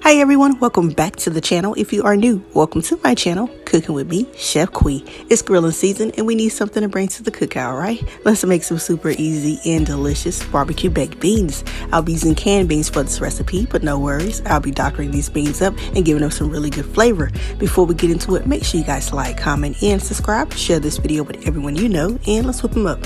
Hi everyone, welcome back to the channel. If you are new, welcome to my channel, Cooking with me, Chef Quee. It's grilling season and we need something to bring to the cookout, right? Let's make some super easy and delicious barbecue baked beans. I'll be using canned beans for this recipe, but no worries. I'll be doctoring these beans up and giving them some really good flavor. Before we get into it, make sure you guys like, comment, and subscribe. Share this video with everyone you know, and let's whip them up.